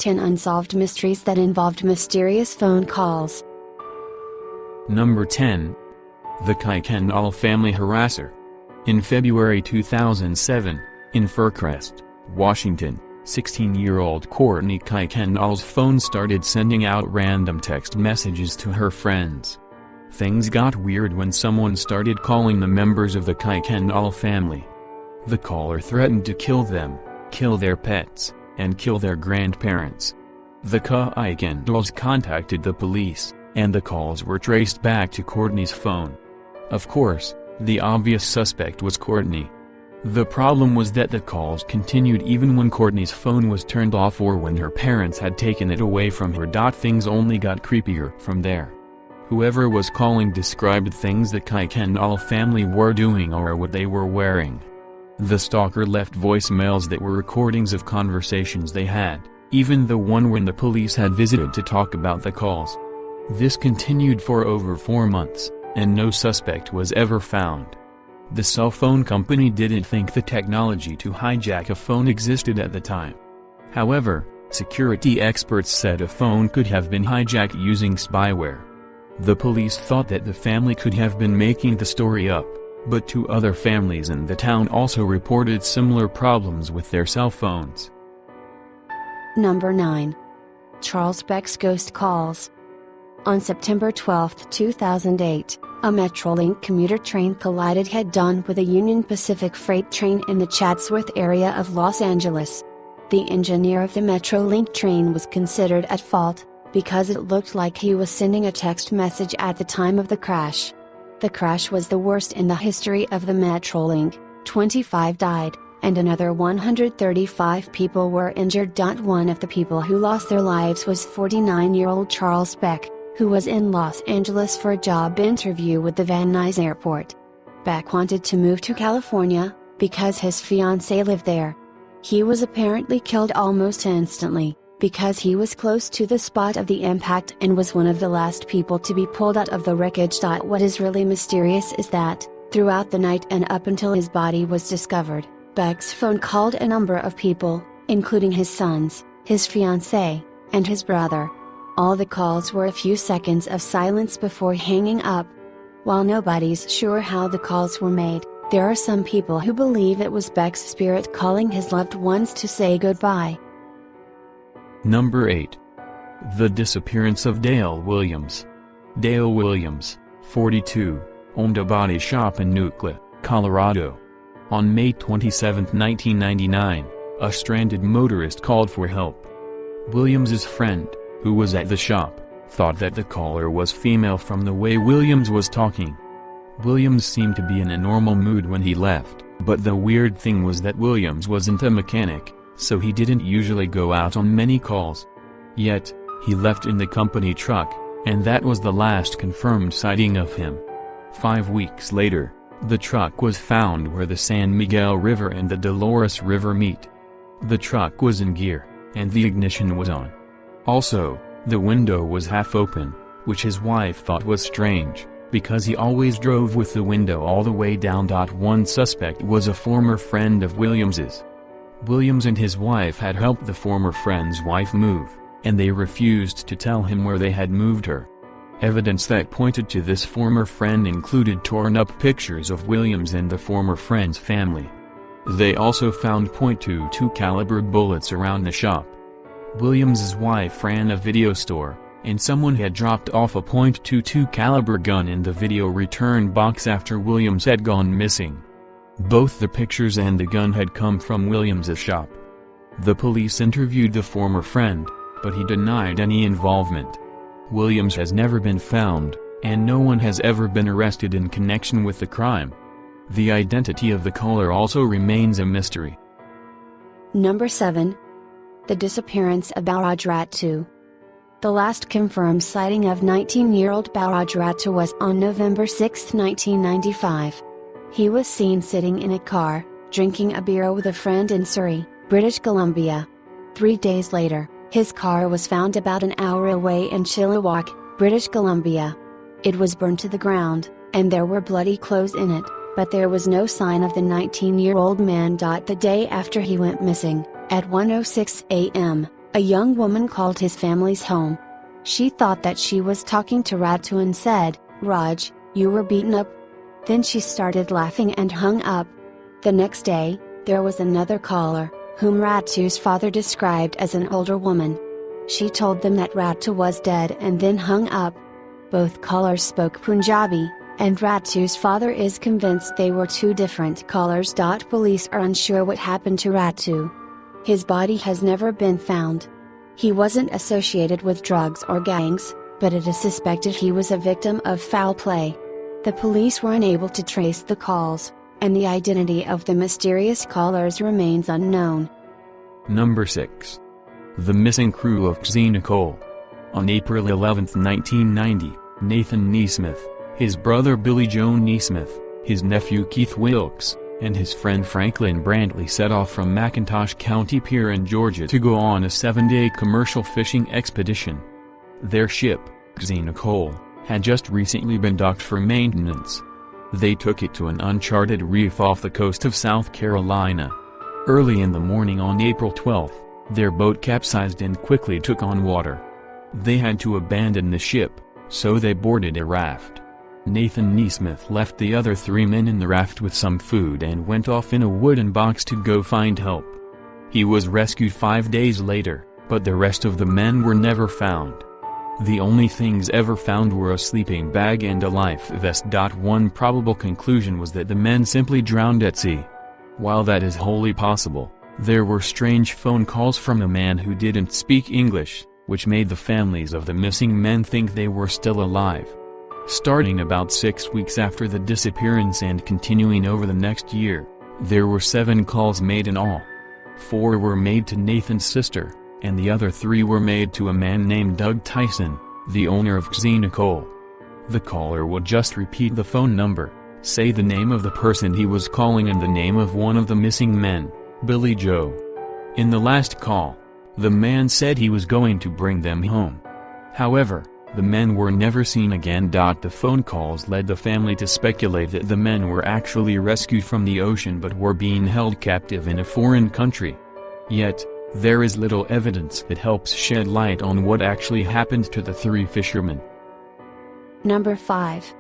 10 Unsolved Mysteries that involved mysterious phone calls. Number 10. The Kuykendall family harasser. In February 2007, in Fircrest, Washington, 16-year-old Courtney Kuykendall's phone started sending out random text messages to her friends. Things got weird when someone started calling the members of the Kuykendall family. The caller threatened to kill them, kill their pets, and kill their grandparents. The Kuykendalls contacted the police, and the calls were traced back to Courtney's phone. Of course, the obvious suspect was Courtney. The problem was that the calls continued even when Courtney's phone was turned off or when her parents had taken it away from her. Things only got creepier from there. Whoever was calling described things the Kuykendall family were doing or what they were wearing. The stalker left voicemails that were recordings of conversations they had, even the one when the police had visited to talk about the calls. This continued for over 4 months, and no suspect was ever found. The cell phone company didn't think the technology to hijack a phone existed at the time. However, security experts said a phone could have been hijacked using spyware. The police thought that the family could have been making the story up, but 2 other families in the town also reported similar problems with their cell phones. Number 9. Charles Becks ghost calls. On September 12, 2008, a Metrolink commuter train collided head-on with a Union Pacific freight train in the Chatsworth area of Los Angeles. The engineer of the Metrolink train was considered at fault, because it looked like he was sending a text message at the time of the crash. The crash was the worst in the history of the Metrolink. 25 died, and another 135 people were injured. One of the people who lost their lives was 49-year-old Charles Beck, who was in Los Angeles for a job interview with the Van Nuys Airport. Beck wanted to move to California, because his fiancée lived there. He was apparently killed almost instantly, because he was close to the spot of the impact and was one of the last people to be pulled out of the wreckage. What is really mysterious is that, throughout the night and up until his body was discovered, Beck's phone called a number of people, including his sons, his fiancée, and his brother. All the calls were a few seconds of silence before hanging up. While nobody's sure how the calls were made, there are some people who believe it was Beck's spirit calling his loved ones to say goodbye. Number 8. The disappearance of Dale Williams. Dale Williams, 42, owned a body shop in Nucla, Colorado. On May 27, 1999, a stranded motorist called for help. Williams's friend, who was at the shop, thought that the caller was female from the way Williams was talking. Williams seemed to be in a normal mood when he left, but the weird thing was that Williams wasn't a mechanic, so he didn't usually go out on many calls. Yet, he left in the company truck, and that was the last confirmed sighting of him. 5 weeks later, the truck was found where the San Miguel River and the Dolores River meet. The truck was in gear, and the ignition was on. Also, the window was half open, which his wife thought was strange, because he always drove with the window all the way down. One suspect was a former friend of Williams's. Williams and his wife had helped the former friend's wife move, and they refused to tell him where they had moved her. Evidence that pointed to this former friend included torn-up pictures of Williams and the former friend's family. They also found .22 caliber bullets around the shop. Williams's wife ran a video store, and someone had dropped off a .22 caliber gun in the video return box after Williams had gone missing. Both the pictures and the gun had come from Williams's shop. The police interviewed the former friend, but he denied any involvement. Williams has never been found, and no one has ever been arrested in connection with the crime. The identity of the caller also remains a mystery. Number 7. The disappearance of Bharajratu. The last confirmed sighting of 19-year-old Bharajratu was on November 6, 1995. He was seen sitting in a car, drinking a beer with a friend in Surrey, British Columbia. 3 days later, his car was found about an hour away in Chilliwack, British Columbia. It was burned to the ground, and there were bloody clothes in it, but there was no sign of the 19-year-old man. The day after he went missing, at 1:06 a.m., A young woman called his family's home. She thought that she was talking to Ratu and said, "Raj, you were beaten up?" Then she started laughing and hung up. The next day, there was another caller, whom Ratu's father described as an older woman. She told them that Ratu was dead and then hung up. Both callers spoke Punjabi, and Ratu's father is convinced they were two different callers. Police are unsure what happened to Ratu. His body has never been found. He wasn't associated with drugs or gangs, but it is suspected he was a victim of foul play. The police were unable to trace the calls, and the identity of the mysterious callers remains unknown. Number 6. The missing crew of Deena Cole. On April 11, 1990, Nathan Neesmith, his brother Billy Joe Neesmith, his nephew Keith Wilkes, and his friend Franklin Brantley set off from McIntosh County Pier in Georgia to go on a 7-day commercial fishing expedition. Their ship, Deena Cole, had just recently been docked for maintenance. They took it to an uncharted reef off the coast of South Carolina. Early in the morning on April 12, their boat capsized and quickly took on water. They had to abandon the ship, so they boarded a raft. Nathan Neesmith left the other 3 men in the raft with some food and went off in a wooden box to go find help. He was rescued 5 days later, but the rest of the men were never found. The only things ever found were a sleeping bag and a life vest. One probable conclusion was that the men simply drowned at sea. While that is wholly possible, there were strange phone calls from a man who didn't speak English, which made the families of the missing men think they were still alive. Starting about 6 weeks after the disappearance and continuing over the next year, there were 7 calls made in all. 4 were made to Nathan's sister, and the other 3 were made to a man named Doug Tyson, the owner of Deena Cole. The caller would just repeat the phone number, say the name of the person he was calling and the name of one of the missing men, Billy Joe. In the last call, the man said he was going to bring them home. However, the men were never seen again. The phone calls led the family to speculate that the men were actually rescued from the ocean but were being held captive in a foreign country. Yet, there is little evidence that helps shed light on what actually happened to the 3 fishermen. Number 5.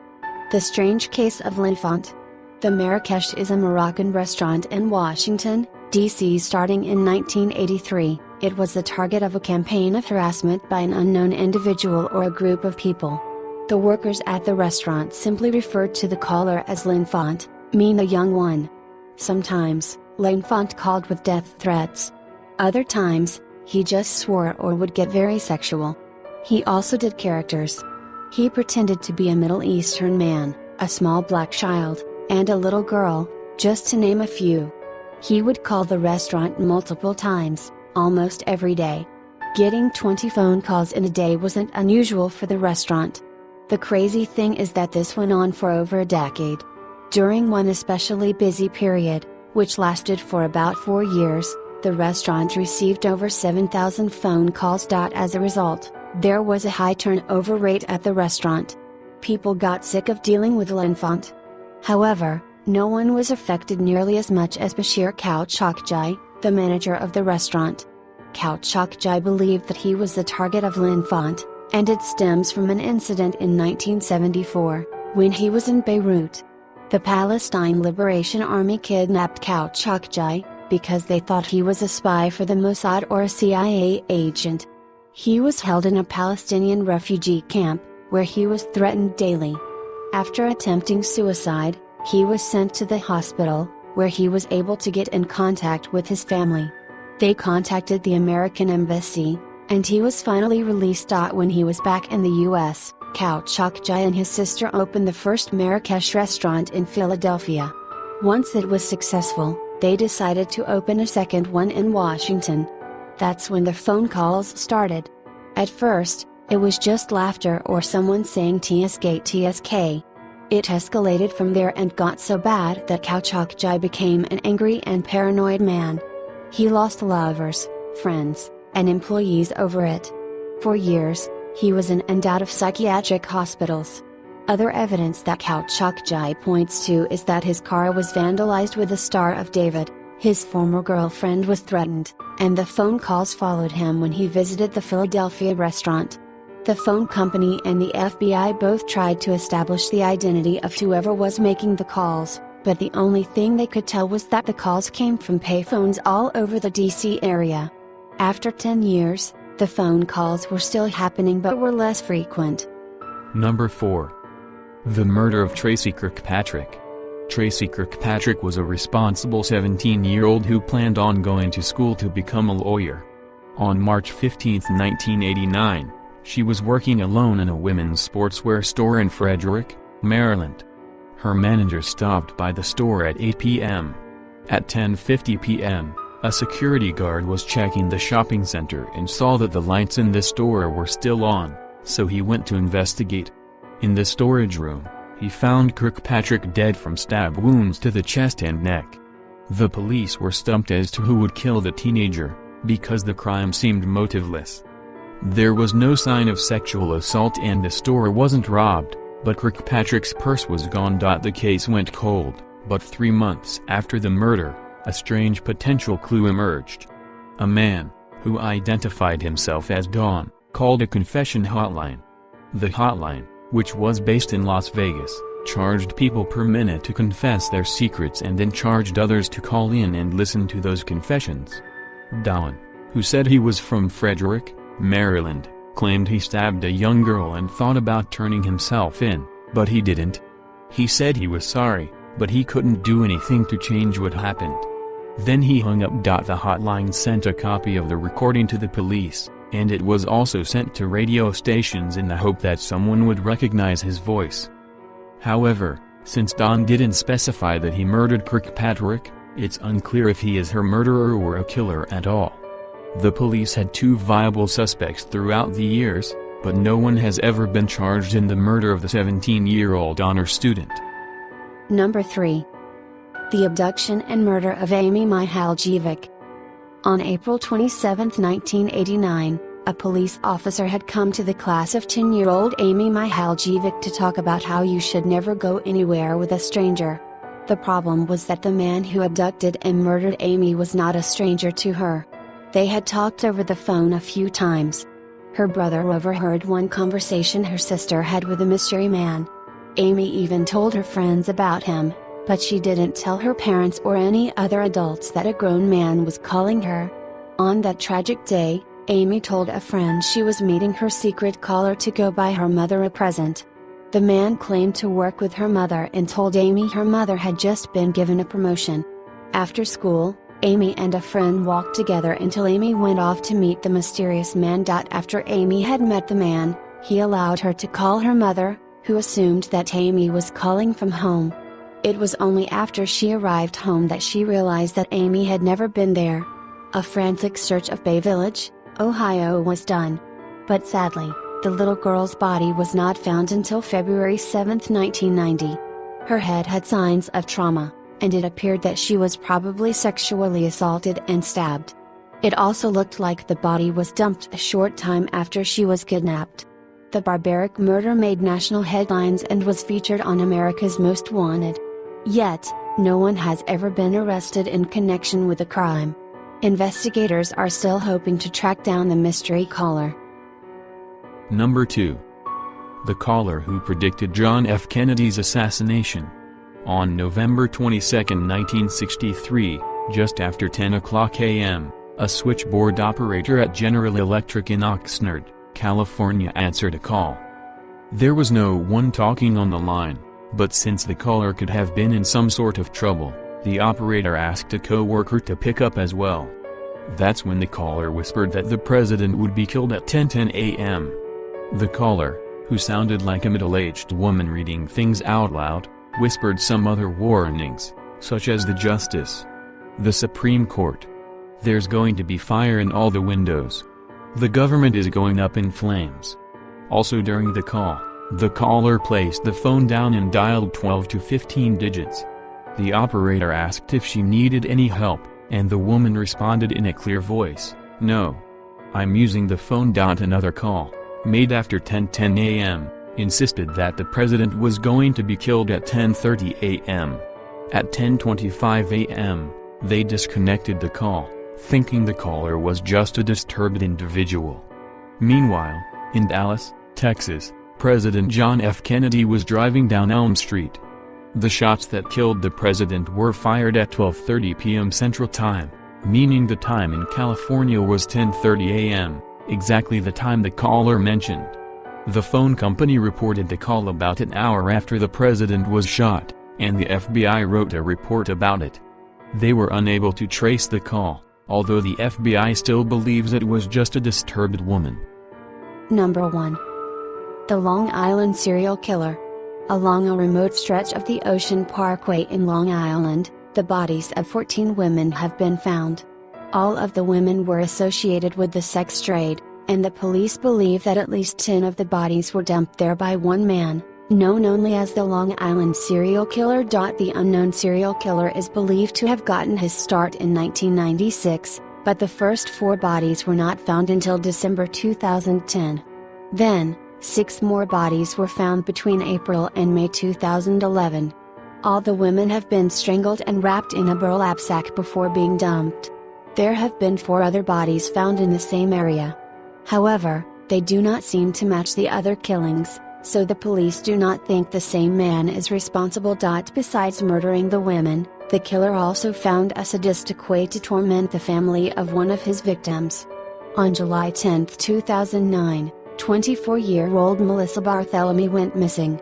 The Strange Case of LEnfant. The Marrakesh is a Moroccan restaurant in Washington, D.C. starting in 1983. It was the target of a campaign of harassment by an unknown individual or a group of people. The workers at the restaurant simply referred to the caller as LEnfant, meaning the young one. Sometimes, LEnfant called with death threats. Other times, he just swore or would get very sexual. He also did characters. He pretended to be a Middle Eastern man, a small black child, and a little girl, just to name a few. He would call the restaurant multiple times, almost every day. Getting 20 phone calls in a day wasn't unusual for the restaurant. The crazy thing is that this went on for over a decade. During one especially busy period, which lasted for about 4 years, the restaurant received over 7,000 phone calls. As a result, there was a high turnover rate at the restaurant. People got sick of dealing with LEnfant. However, no one was affected nearly as much as Bashir Khouchakji, the manager of the restaurant. Khouchakji believed that he was the target of LEnfant, and it stems from an incident in 1974, when he was in Beirut. The Palestine Liberation Army kidnapped Khouchakji, because they thought he was a spy for the Mossad or a CIA agent. He was held in a Palestinian refugee camp, where he was threatened daily. After attempting suicide, he was sent to the hospital, where he was able to get in contact with his family. They contacted the American embassy, and he was finally released. When he was back in the US, Khouchakji and his sister opened the first Marrakesh restaurant in Philadelphia. Once it was successful, they decided to open a second one in Washington. That's when the phone calls started. At first, it was just laughter or someone saying TSK TSK. It escalated from there and got so bad that Khouchakji became an angry and paranoid man. He lost lovers, friends, and employees over it. For years, he was in and out of psychiatric hospitals. Other evidence that Khouchakji points to is that his car was vandalized with the Star of David, His former girlfriend was threatened, and the phone calls followed him when he visited the Philadelphia restaurant. The phone company and the FBI both tried to establish the identity of whoever was making the calls, but the only thing they could tell was that the calls came from payphones all over the DC area. After 10 years, the phone calls were still happening but were less frequent. Number 4. The murder of Tracy Kirkpatrick. Tracy Kirkpatrick was a responsible 17-year-old who planned on going to school to become a lawyer. On March 15, 1989, she was working alone in a women's sportswear store in Frederick, Maryland. Her manager stopped by the store at 8 p.m. At 10:50 p.m., a security guard was checking the shopping center and saw that the lights in the store were still on, so he went to investigate. In the storage room, he found Kirkpatrick dead from stab wounds to the chest and neck. The police were stumped as to who would kill the teenager, because the crime seemed motiveless. There was no sign of sexual assault and the store wasn't robbed, but Kirkpatrick's purse was gone. The case went cold, but 3 months after the murder, a strange potential clue emerged. A man, who identified himself as Don, called a confession hotline. The hotline, which was based in Las Vegas, charged people per minute to confess their secrets and then charged others to call in and listen to those confessions. Don, who said he was from Frederick, Maryland, claimed he stabbed a young girl and thought about turning himself in, but he didn't. He said he was sorry, but he couldn't do anything to change what happened. Then he hung up. The hotline sent a copy of the recording to the police, and it was also sent to radio stations in the hope that someone would recognize his voice. However, since Don didn't specify that he murdered Kirkpatrick, it's unclear if he is her murderer or a killer at all. The police had 2 viable suspects throughout the years, but no one has ever been charged in the murder of the 17-year-old honor student. Number 3. The abduction and murder of Amy Mihaljevic. On April 27, 1989, a police officer had come to the class of 10-year-old Amy Mihaljevic to talk about how you should never go anywhere with a stranger. The problem was that the man who abducted and murdered Amy was not a stranger to her. They had talked over the phone a few times. Her brother overheard one conversation her sister had with a mystery man. Amy even told her friends about him, but she didn't tell her parents or any other adults that a grown man was calling her. On that tragic day, Amy told a friend she was meeting her secret caller to go buy her mother a present. The man claimed to work with her mother and told Amy her mother had just been given a promotion. After school, Amy and a friend walked together until Amy went off to meet the mysterious man. After Amy had met the man, he allowed her to call her mother, who assumed that Amy was calling from home. It was only after she arrived home that she realized that Amy had never been there. A frantic search of Bay Village, Ohio was done. But sadly, the little girl's body was not found until February 7, 1990. Her head had signs of trauma, and it appeared that she was probably sexually assaulted and stabbed. It also looked like the body was dumped a short time after she was kidnapped. The barbaric murder made national headlines and was featured on America's Most Wanted. Yet, no one has ever been arrested in connection with the crime. Investigators are still hoping to track down the mystery caller. Number 2. The caller who predicted John F. Kennedy's assassination. On November 22, 1963, just after 10 o'clock a.m., a switchboard operator at General Electric in Oxnard, California answered a call. There was no one talking on the line, but since the caller could have been in some sort of trouble, the operator asked a co-worker to pick up as well. That's when the caller whispered that the president would be killed at 10:10 a.m. The caller, who sounded like a middle-aged woman reading things out loud, whispered some other warnings, such as the Justice, the Supreme Court. There's going to be fire in all the windows. The government is going up in flames. Also during the call, the caller placed the phone down and dialed 12 to 15 digits. The operator asked if she needed any help, and the woman responded in a clear voice, "No. I'm using the phone." Another call, made after 10:10 a.m., insisted that the president was going to be killed at 10:30 a.m. At 10:25 a.m., They disconnected the call, thinking the caller was just a disturbed individual. Meanwhile, in Dallas, Texas, President John F. Kennedy was driving down Elm Street. The shots that killed the president were fired at 12:30 p.m. Central Time, meaning the time in California was 10:30 a.m., exactly the time the caller mentioned. The phone company reported the call about an hour after the president was shot, and the FBI wrote a report about it. They were unable to trace the call, although the FBI still believes it was just a disturbed woman. Number 1. The Long Island Serial Killer. Along a remote stretch of the Ocean Parkway in Long Island, the bodies of 14 women have been found. All of the women were associated with the sex trade, and the police believe that at least 10 of the bodies were dumped there by one man, known only as the Long Island Serial Killer. The unknown serial killer is believed to have gotten his start in 1996, but the first 4 bodies were not found until December 2010. Then, 6 more bodies were found between April and May 2011. All the women have been strangled and wrapped in a burlap sack before being dumped. There have been 4 other bodies found in the same area. However, they do not seem to match the other killings, so the police do not think the same man is responsible. Besides murdering the women, the killer also found a sadistic way to torment the family of one of his victims. On July 10, 2009, 24-year-old Melissa Barthelemy went missing.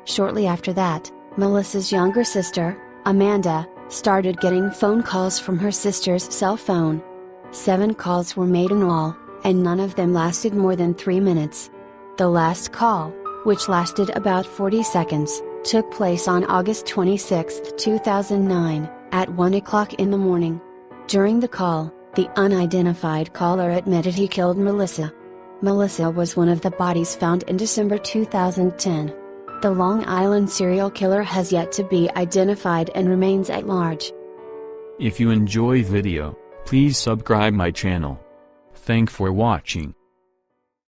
Shortly after that, Melissa's younger sister, Amanda, started getting phone calls from her sister's cell phone. 7 calls were made in all, and none of them lasted more than 3 minutes. The last call, which lasted about 40 seconds, took place on August 26, 2009, at 1 o'clock in the morning. During the call, the unidentified caller admitted he killed Melissa. Melissa was one of the bodies found in December 2010. The Long Island serial killer has yet to be identified and remains at large. If you enjoy video, please subscribe my channel. Thank for watching.